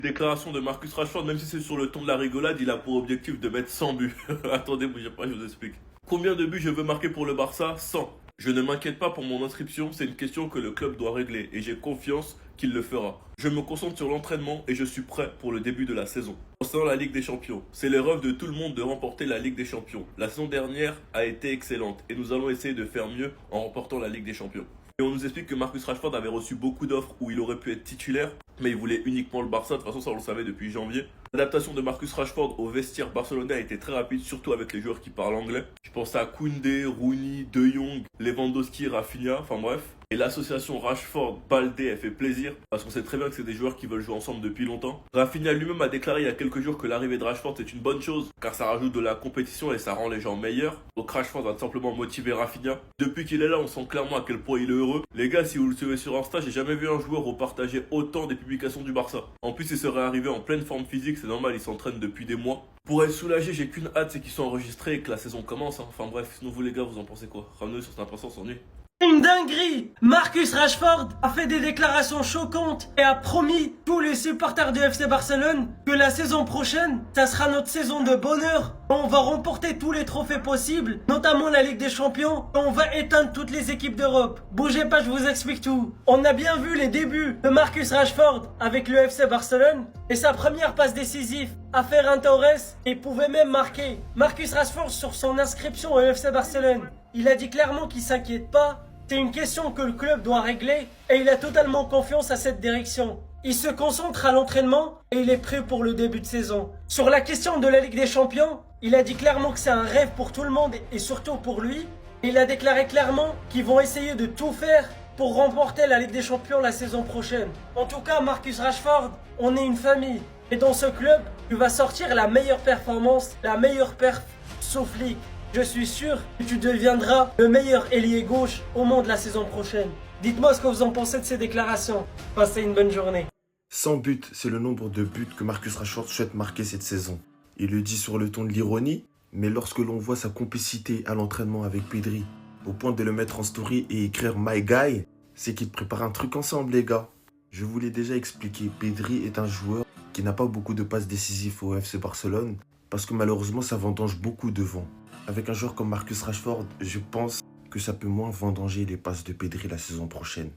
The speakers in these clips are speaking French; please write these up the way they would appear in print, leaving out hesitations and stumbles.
Déclaration de Marcus Rashford, même si c'est sur le ton de la rigolade, il a pour objectif de mettre 100 buts. Attendez, bougez pas, je vous explique. Combien de buts je veux marquer pour le Barça? 100. Je ne m'inquiète pas pour mon inscription, c'est une question que le club doit régler et j'ai confiance qu'il le fera. Je me concentre sur l'entraînement et je suis prêt pour le début de la saison. Concernant la Ligue des Champions, c'est le rêve de tout le monde de remporter la Ligue des Champions. La saison dernière a été excellente et nous allons essayer de faire mieux en remportant la Ligue des Champions. Et on nous explique que Marcus Rashford avait reçu beaucoup d'offres où il aurait pu être titulaire, mais il voulait uniquement le Barça. De toute façon, ça on le savait depuis janvier. L'adaptation de Marcus Rashford au vestiaire barcelonais a été très rapide, surtout avec les joueurs qui parlent anglais. Je pense à Koundé, Rooney, De Jong, Lewandowski, Rafinha, enfin bref. Et l'association Rashford-Baldé, elle fait plaisir, parce qu'on sait très bien que c'est des joueurs qui veulent jouer ensemble depuis longtemps. Rafinha lui-même a déclaré il y a quelques jours que l'arrivée de Rashford c'est une bonne chose, car ça rajoute de la compétition et ça rend les gens meilleurs. Donc Rashford va tout simplement motiver Rafinha. Depuis qu'il est là, on sent clairement à quel point il est heureux. Les gars, si vous le suivez sur Insta, j'ai jamais vu un joueur repartager autant des publications du Barça. En plus, il serait arrivé en pleine forme physique, c'est normal, il s'entraîne depuis des mois. Pour être soulagé, j'ai qu'une hâte, c'est qu'ils soient enregistrés et que la saison commence. Enfin bref, sinon vous les gars, vous en pensez quoi? Ramenez sur cette impatience ennui. Une dinguerie! Marcus Rashford a fait des déclarations choquantes et a promis tous les supporters du FC Barcelone que la saison prochaine, ça sera notre saison de bonheur. On va remporter tous les trophées possibles, notamment la Ligue des Champions, et on va éteindre toutes les équipes d'Europe. Bougez pas, je vous explique tout. On a bien vu les débuts de Marcus Rashford avec le FC Barcelone et sa première passe décisive à Ferran Torres et pouvait même marquer. Marcus Rashford sur son inscription au FC Barcelone, il a dit clairement qu'il s'inquiète pas. C'est une question que le club doit régler et il a totalement confiance à cette direction. Il se concentre à l'entraînement et il est prêt pour le début de saison. Sur la question de la Ligue des Champions, il a dit clairement que c'est un rêve pour tout le monde et surtout pour lui. Il a déclaré clairement qu'ils vont essayer de tout faire pour remporter la Ligue des Champions la saison prochaine. En tout cas, Marcus Rashford, on est une famille. Et dans ce club, tu vas sortir la meilleure performance, la meilleure perf, sauf Ligue. Je suis sûr que tu deviendras le meilleur ailier gauche au monde la saison prochaine. Dites-moi ce que vous en pensez de ces déclarations. Passez une bonne journée. 100 buts, c'est le nombre de buts que Marcus Rashford souhaite marquer cette saison. Il le dit sur le ton de l'ironie, mais lorsque l'on voit sa complicité à l'entraînement avec Pedri, au point de le mettre en story et écrire My Guy, c'est qu'ils préparent un truc ensemble les gars. Je vous l'ai déjà expliqué, Pedri est un joueur qui n'a pas beaucoup de passes décisives au FC Barcelone, parce que malheureusement ça vendange beaucoup devant. Avec un joueur comme Marcus Rashford, je pense que ça peut moins vendanger les passes de Pedri la saison prochaine.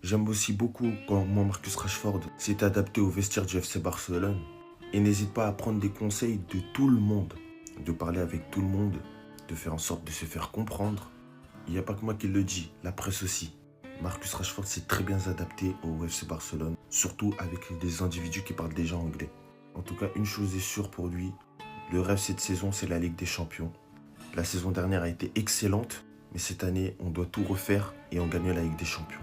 J'aime aussi beaucoup comment Marcus Rashford s'est adapté au vestiaire du FC Barcelone. Et n'hésite pas à prendre des conseils de tout le monde, de parler avec tout le monde, de faire en sorte de se faire comprendre. Il n'y a pas que moi qui le dis, la presse aussi. Marcus Rashford s'est très bien adapté au FC Barcelone, surtout avec des individus qui parlent déjà anglais. En tout cas, une chose est sûre pour lui, le rêve cette saison, c'est la Ligue des Champions. La saison dernière a été excellente, mais cette année, on doit tout refaire et en gagner la Ligue des Champions.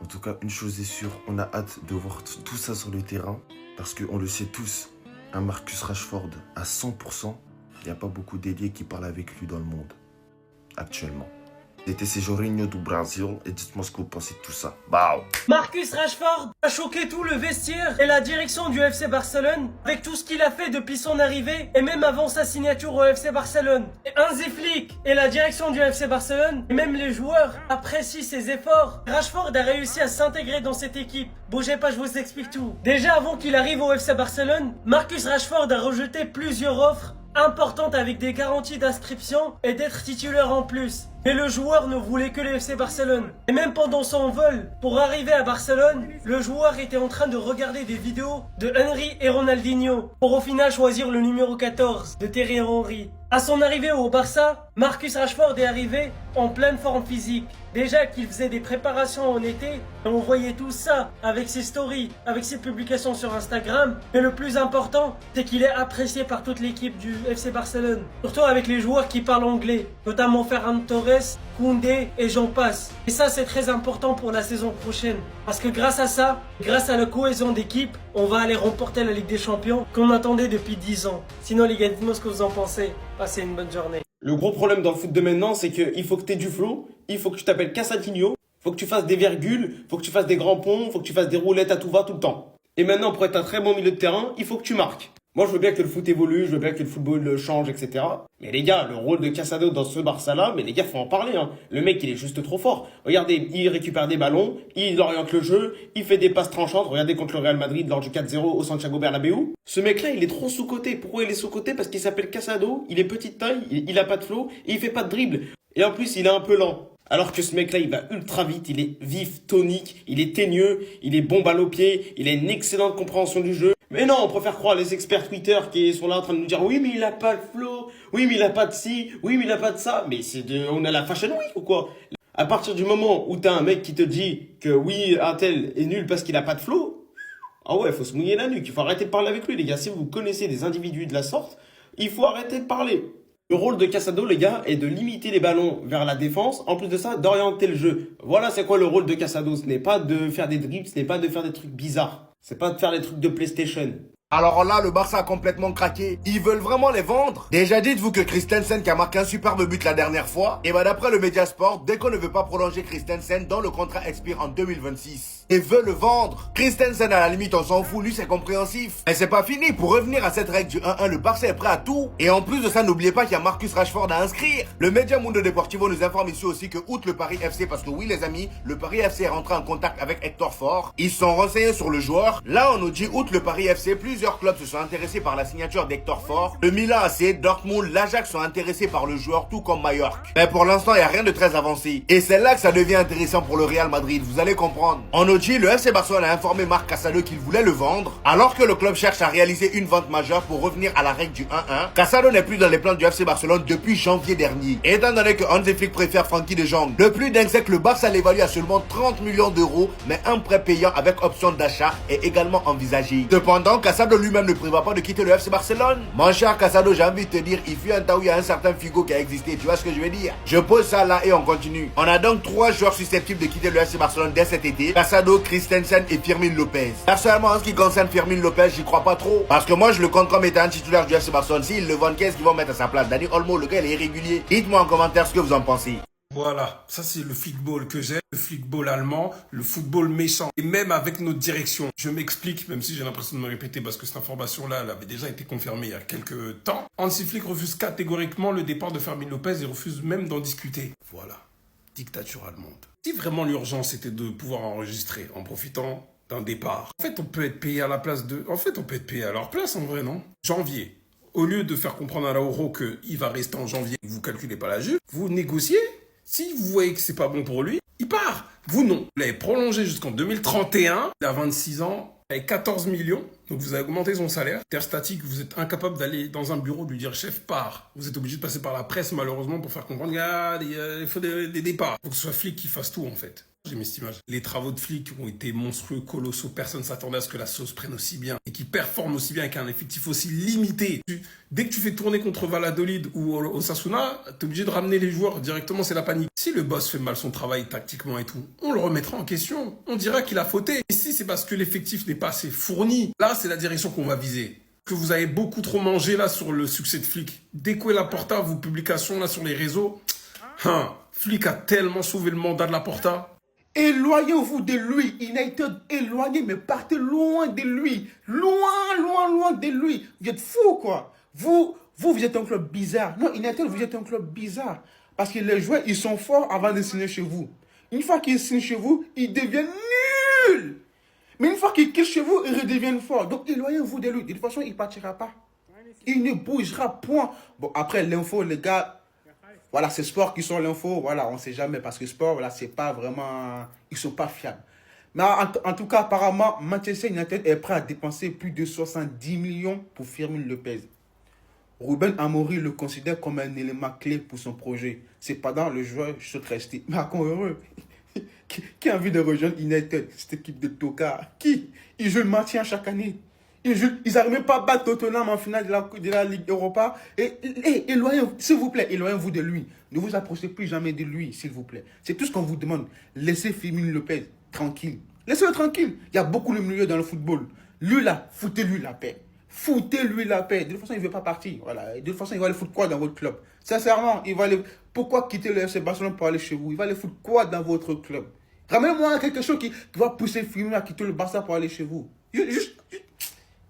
En tout cas, une chose est sûre, on a hâte de voir tout ça sur le terrain, parce qu'on le sait tous, un Marcus Rashford à 100%, il n'y a pas beaucoup d'ailiers qui parlent avec lui dans le monde, actuellement. C'était Sejorinho du Brasil, et dites-moi ce que vous pensez de tout ça. Bao. Marcus Rashford a choqué tout le vestiaire et la direction du FC Barcelone avec tout ce qu'il a fait depuis son arrivée et même avant sa signature au FC Barcelone. Et Hansi Flick et la direction du FC Barcelone et même les joueurs apprécient ses efforts. Rashford a réussi à s'intégrer dans cette équipe. Bougez pas, je vous explique tout. Déjà avant qu'il arrive au FC Barcelone, Marcus Rashford a rejeté plusieurs offres importantes avec des garanties d'inscription et d'être titulaire en plus. Mais le joueur ne voulait que le FC Barcelone. Et même pendant son vol, pour arriver à Barcelone, le joueur était en train de regarder des vidéos de Henry et Ronaldinho pour au final choisir le numéro 14 de Thierry Henry. À son arrivée au Barça, Marcus Rashford est arrivé en pleine forme physique. Déjà qu'il faisait des préparations en été, et on voyait tout ça avec ses stories, avec ses publications sur Instagram. Mais le plus important, c'est qu'il est apprécié par toute l'équipe du FC Barcelone. Surtout avec les joueurs qui parlent anglais, notamment Ferran Torres, Koundé et j'en passe. Et ça c'est très important pour la saison prochaine. Parce que grâce à ça, grâce à la cohésion d'équipe, on va aller remporter la Ligue des Champions qu'on attendait depuis 10 ans. Sinon les gars, dites-moi ce que vous en pensez. Passez une bonne journée. Le gros problème dans le foot de maintenant, c'est qu'il faut que tu aies du flow, il faut que tu t'appelles Casatinho, il faut que tu fasses des virgules, il faut que tu fasses des grands ponts, il faut que tu fasses des roulettes à tout va tout le temps. Et maintenant, pour être un très bon milieu de terrain, il faut que tu marques. Moi, je veux bien que le foot évolue, je veux bien que le football change, etc. Mais les gars, le rôle de Casado dans ce Barça-là, mais les gars, faut en parler, hein. Le mec, il est juste trop fort. Regardez, il récupère des ballons, il oriente le jeu, il fait des passes tranchantes. Regardez contre le Real Madrid lors du 4-0 au Santiago Bernabéu. Ce mec-là, il est trop sous-coté. Pourquoi il est sous-coté? Parce qu'il s'appelle Casado, il est petite taille, il a pas de flow, et il fait pas de dribble. Et en plus, il est un peu lent. Alors que ce mec-là, il va ultra vite, il est vif, tonique, il est teigneux, il est bon balle au pied, il a une excellente compréhension du jeu. Mais non, on préfère croire les experts Twitter qui sont là en train de nous dire oui, mais il a pas de flow, oui, mais il a pas de ci, oui, mais il a pas de ça. Mais on a la fashion week ou quoi? À partir du moment où t'as un mec qui te dit que oui, un tel est nul parce qu'il a pas de flow, ah ouais, faut se mouiller la nuque, il faut arrêter de parler avec lui, les gars. Si vous connaissez des individus de la sorte, il faut arrêter de parler. Le rôle de Casado, les gars, est de limiter les ballons vers la défense. En plus de ça, d'orienter le jeu. Voilà, c'est quoi le rôle de Casado. Ce n'est pas de faire des dribbles, ce n'est pas de faire des trucs bizarres. C'est pas de faire des trucs de PlayStation. Alors là, le Barça a complètement craqué. Ils veulent vraiment les vendre. Déjà, dites-vous que Christensen qui a marqué un superbe but la dernière fois, et bah d'après le Mediasport, dès qu'on ne veut pas prolonger Christensen, dont le contrat expire en 2026. Et veut le vendre. Christensen, à la limite, on s'en fout, lui c'est compréhensif. Mais c'est pas fini. Pour revenir à cette règle du 1-1, le Barça est prêt à tout. Et en plus de ça, n'oubliez pas qu'il y a Marcus Rashford à inscrire. Le Media Mundo Deportivo nous informe ici aussi que, outre le Paris FC, parce que oui les amis, le Paris FC est rentré en contact avec Hector Ford. Ils se sont renseignés sur le joueur. Là, on nous dit, outre le Paris FC, plusieurs clubs se sont intéressés par la signature d'Hector Ford. Le Milan AC, Dortmund, l'Ajax sont intéressés par le joueur, tout comme Mallorca. Mais pour l'instant, il n'y a rien de très avancé. Et c'est là que ça devient intéressant pour le Real Madrid, vous allez comprendre. On nous dit, le FC Barcelone a informé Marc Casado qu'il voulait le vendre, alors que le club cherche à réaliser une vente majeure pour revenir à la règle du 1-1. Casado n'est plus dans les plans du FC Barcelone depuis janvier dernier. Et étant donné que Hansi Flick préfère Frankie de Jong, le plus dingue c'est que le Barça l'évalue à seulement 30 millions d'euros, mais un prêt payant avec option d'achat est également envisagé. Cependant, Casado lui-même ne prévoit pas de quitter le FC Barcelone. Mon cher Casado, j'ai envie de te dire, il fut un temps où il y a un certain Figo qui a existé, tu vois ce que je veux dire? Je pose ça là et on continue. On a donc 3 joueurs susceptibles de quitter le FC Barcelone dès cet été: Casado, Christensen et Firmin Lopez. Personnellement, en ce qui concerne Firmin Lopez, j'y crois pas trop, parce que moi je le compte comme étant un titulaire du FC Barcelone. S'ils le vendent, qu'est-ce qu'ils vont mettre à sa place? Dani Olmo, le gars il est irrégulier. Dites-moi en commentaire ce que vous en pensez. Voilà, ça c'est le football que j'aime, le football allemand, le football méchant. Et même avec notre direction, je m'explique, même si j'ai l'impression de me répéter parce que cette information-là, elle avait déjà été confirmée il y a quelques temps. Hansi Flick refuse catégoriquement le départ de Fermin Lopez et refuse même d'en discuter. Voilà, dictature allemande. Si vraiment l'urgence était de pouvoir enregistrer en profitant d'un départ, en fait on peut être payé à la place de... En fait on peut être payé à leur place en vrai, non? Janvier. Au lieu de faire comprendre à l'euro qu'il va rester en janvier, vous calculez pas la Juve, vous négociez. Si vous voyez que c'est pas bon pour lui, il part. Vous, non. Vous l'avez prolongé jusqu'en 2031. Il a 26 ans, avec 14 millions. Donc vous avez augmenté son salaire. Terre statique, vous êtes incapable d'aller dans un bureau de lui dire chef part. Vous êtes obligé de passer par la presse malheureusement pour faire comprendre qu'il faut des départs. Il faut que ce soit Flick qui fasse tout en fait. J'ai mis cette image. Les travaux de Flick ont été monstrueux, colossaux. Personne ne s'attendait à ce que la sauce prenne aussi bien et qu'il performe aussi bien avec un effectif aussi limité. Dès que tu fais tourner contre Valladolid ou Osasuna, t'es obligé de ramener les joueurs directement, c'est la panique. Si le boss fait mal son travail tactiquement et tout, on le remettra en question. On dira qu'il a fauté. Et si c'est parce que l'effectif n'est pas assez fourni, là c'est la direction qu'on va viser. Que vous avez beaucoup trop mangé là sur le succès de Flick. Découez la Porta, vos publications là sur les réseaux. Flick a tellement sauvé le mandat de la Porta. Éloignez-vous de lui, United, éloignez, mais partez loin de lui. Loin de lui. Vous êtes fous, quoi. Vous êtes un club bizarre. Non, United, vous êtes un club bizarre. Parce que les joueurs, ils sont forts avant de signer chez vous. Une fois qu'ils signent chez vous, ils deviennent nuls. Mais une fois qu'ils quittent chez vous, ils redeviennent forts. Donc, éloignez-vous de lui. De toute façon, il ne partira pas. Il ne bougera point. Bon, après, l'info, les gars... Voilà, c'est Sport qui sont l'info. Voilà, on ne sait jamais parce que Sport, voilà, c'est pas vraiment... Ils ne sont pas fiables. Mais en tout cas, apparemment, Manchester United est prêt à dépenser plus de 70 millions pour Firmin Lopez. Ruben Amorim le considère comme un élément clé pour son projet. Cependant, le joueur souhaite rester. Mais à quoi heureux? Qui a envie de rejoindre United, cette équipe de tocards? Qui? Ils jouent le maintien chaque année. Ils n'arrivent même pas à battre Tottenham en finale de la Ligue Europa. Et s'il vous plaît, éloignez-vous de lui. Ne vous approchez plus jamais de lui, s'il vous plaît. C'est tout ce qu'on vous demande. Laissez Firmin Lopez tranquille. Laissez-le tranquille. Il y a beaucoup de milieux dans le football. Lui là, foutez-lui la paix. Foutez-lui la paix. De toute façon, il ne veut pas partir. Voilà. De toute façon, il va aller foutre quoi dans votre club? Sincèrement, il va aller... Pourquoi quitter le FC Barcelone pour aller chez vous? Il va aller foutre quoi dans votre club? Ramène-moi quelque chose qui va pousser Firmin à quitter le Barça pour aller chez vous. Juste...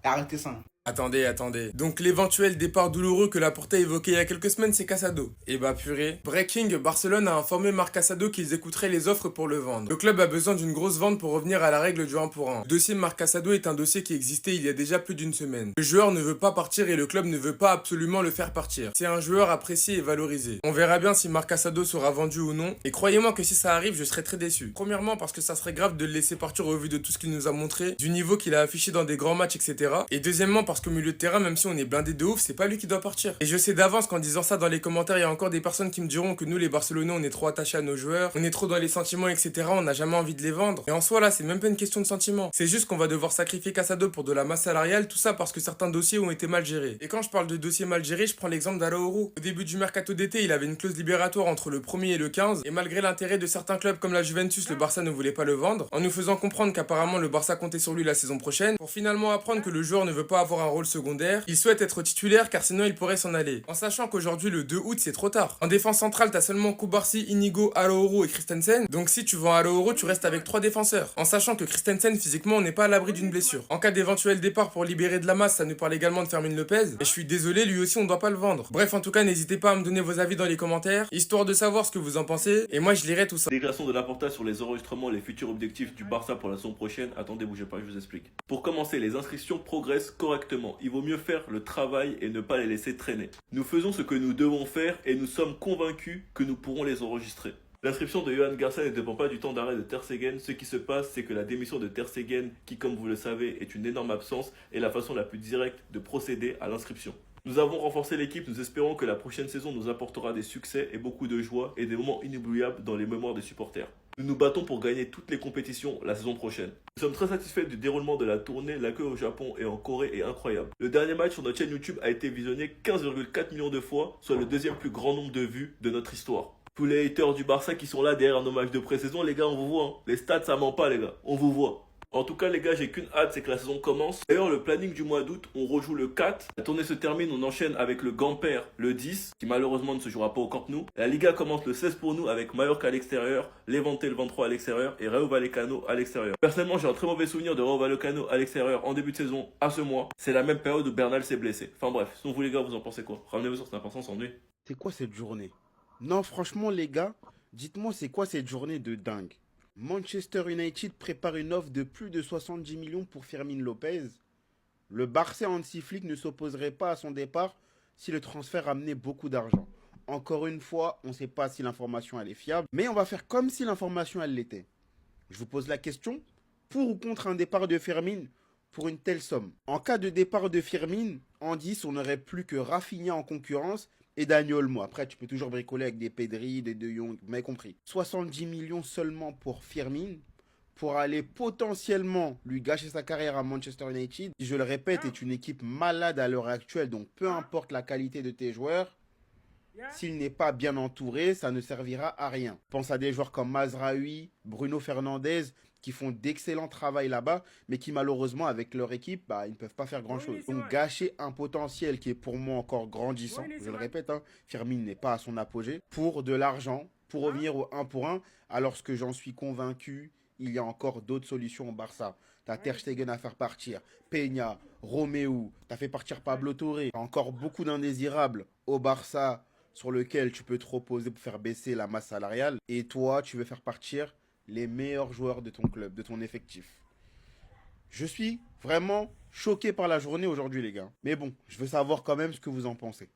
Arrêtez ça. Attendez. Donc l'éventuel départ douloureux que Laporta évoquait il y a quelques semaines, c'est Casado. Eh bah purée. Breaking, Barcelone a informé Marc Casado qu'ils écouteraient les offres pour le vendre. Le club a besoin d'une grosse vente pour revenir à la règle du 1 pour 1. Le dossier Marc Casado est un dossier qui existait il y a déjà plus d'une semaine. Le joueur ne veut pas partir et le club ne veut pas absolument le faire partir. C'est un joueur apprécié et valorisé. On verra bien si Marc Casado sera vendu ou non. Et croyez-moi que si ça arrive, je serai très déçu. Premièrement parce que ça serait grave de le laisser partir au vu de tout ce qu'il nous a montré, du niveau qu'il a affiché dans des grands matchs, etc. Et deuxièmement parce qu'au milieu de terrain, même si on est blindé de ouf, c'est pas lui qui doit partir. Et je sais d'avance qu'en disant ça dans les commentaires, il y a encore des personnes qui me diront que nous les Barcelonais, on est trop attachés à nos joueurs, on est trop dans les sentiments, etc. On n'a jamais envie de les vendre. Et en soi là, c'est même pas une question de sentiments. C'est juste qu'on va devoir sacrifier Casado pour de la masse salariale, tout ça parce que certains dossiers ont été mal gérés. Et quand je parle de dossiers mal gérés, je prends l'exemple d'Araouro. Au début du mercato d'été, il avait une clause libératoire entre le 1er et le 15, et malgré l'intérêt de certains clubs comme la Juventus, le Barça ne voulait pas le vendre, en nous faisant comprendre qu'apparemment le Barça comptait sur lui la saison prochaine, pour finalement apprendre que le joueur ne veut pas avoir un rôle secondaire, il souhaite être titulaire car sinon il pourrait s'en aller. En sachant qu'aujourd'hui le 2 août c'est trop tard. En défense centrale t'as seulement Kubarsi, Inigo, Araouro et Christensen, donc si tu vends Araouro tu restes avec 3 défenseurs. En sachant que Christensen physiquement on n'est pas à l'abri d'une blessure. En cas d'éventuel départ pour libérer de la masse, ça nous parle également de Fermin Lopez, et je suis désolé, lui aussi on doit pas le vendre. Bref, en tout cas n'hésitez pas à me donner vos avis dans les commentaires, histoire de savoir ce que vous en pensez, et moi je lirai tout ça. Déclaration de Laporta sur les enregistrements et les futurs objectifs du Barça pour la saison prochaine. Attendez, bougez pas, je vous explique. Pour commencer, les inscriptions progressent correctement. Il vaut mieux faire le travail et ne pas les laisser traîner. Nous faisons ce que nous devons faire et nous sommes convaincus que nous pourrons les enregistrer. L'inscription de Johan Garcia ne dépend pas du temps d'arrêt de Ter Stegen. Ce qui se passe, c'est que la démission de Ter Stegen, qui comme vous le savez est une énorme absence, est la façon la plus directe de procéder à l'inscription. Nous avons renforcé l'équipe, nous espérons que la prochaine saison nous apportera des succès et beaucoup de joie et des moments inoubliables dans les mémoires des supporters. Nous nous battons pour gagner toutes les compétitions la saison prochaine. Nous sommes très satisfaits du déroulement de la tournée, l'accueil au Japon et en Corée est incroyable. Le dernier match sur notre chaîne YouTube a été visionné 15,4 millions de fois, soit le deuxième plus grand nombre de vues de notre histoire. Tous les haters du Barça qui sont là derrière nos matchs de pré-saison, les gars, on vous voit. Hein. Les stats, ça ment pas, les gars. On vous voit. En tout cas les gars, j'ai qu'une hâte, c'est que la saison commence. D'ailleurs le planning du mois d'août, on rejoue le 4. La tournée se termine, on enchaîne avec le Gamper le 10, qui malheureusement ne se jouera pas au Camp Nou. La Liga commence le 16 pour nous avec Mallorca à l'extérieur, Levante le 23 à l'extérieur et Rayo Vallecano à l'extérieur. Personnellement j'ai un très mauvais souvenir de Rayo Vallecano à l'extérieur en début de saison à ce mois. C'est la même période où Bernal s'est blessé. Enfin bref, sinon vous les gars, vous en pensez quoi? Ramenez-vous sur cette importance, s'ennuie. C'est quoi cette journée? Non, franchement, les gars, dites-moi, c'est quoi cette journée de dingue? Manchester United prépare une offre de plus de 70 millions pour Fermin Lopez. Le Barça Hansi Flick ne s'opposerait pas à son départ si le transfert amenait beaucoup d'argent. Encore une fois, on ne sait pas si l'information elle est fiable, mais on va faire comme si l'information elle l'était. Je vous pose la question, pour ou contre un départ de Fermin pour une telle somme? En cas de départ de Fermin, en 10, on n'aurait plus que Rafinha en concurrence et Dani Olmo. Après, tu peux toujours bricoler avec des Pedri, des De Jong, vous m'avez compris. 70 millions seulement pour Fermin, pour aller potentiellement lui gâcher sa carrière à Manchester United. Je le répète, est une équipe malade à l'heure actuelle, donc peu importe la qualité de tes joueurs, s'il n'est pas bien entouré, ça ne servira à rien. Pense à des joueurs comme Mazraoui, Bruno Fernandes, qui font d'excellents travail là-bas, mais qui malheureusement, avec leur équipe, ils ne peuvent pas faire grand-chose. Donc gâcher un potentiel qui est pour moi encore grandissant, je le répète, Fermin n'est pas à son apogée, pour de l'argent, pour revenir au 1 pour 1, alors que j'en suis convaincu, il y a encore d'autres solutions au Barça. T'as Ter Stegen à faire partir, Peña, Romeu, t'as fait partir Pablo Torre, t'as encore beaucoup d'indésirables au Barça sur lequel tu peux te reposer pour faire baisser la masse salariale. Et toi, tu veux faire partir les meilleurs joueurs de ton club, de ton effectif. Je suis vraiment choqué par la journée aujourd'hui, les gars. Mais bon, je veux savoir quand même ce que vous en pensez.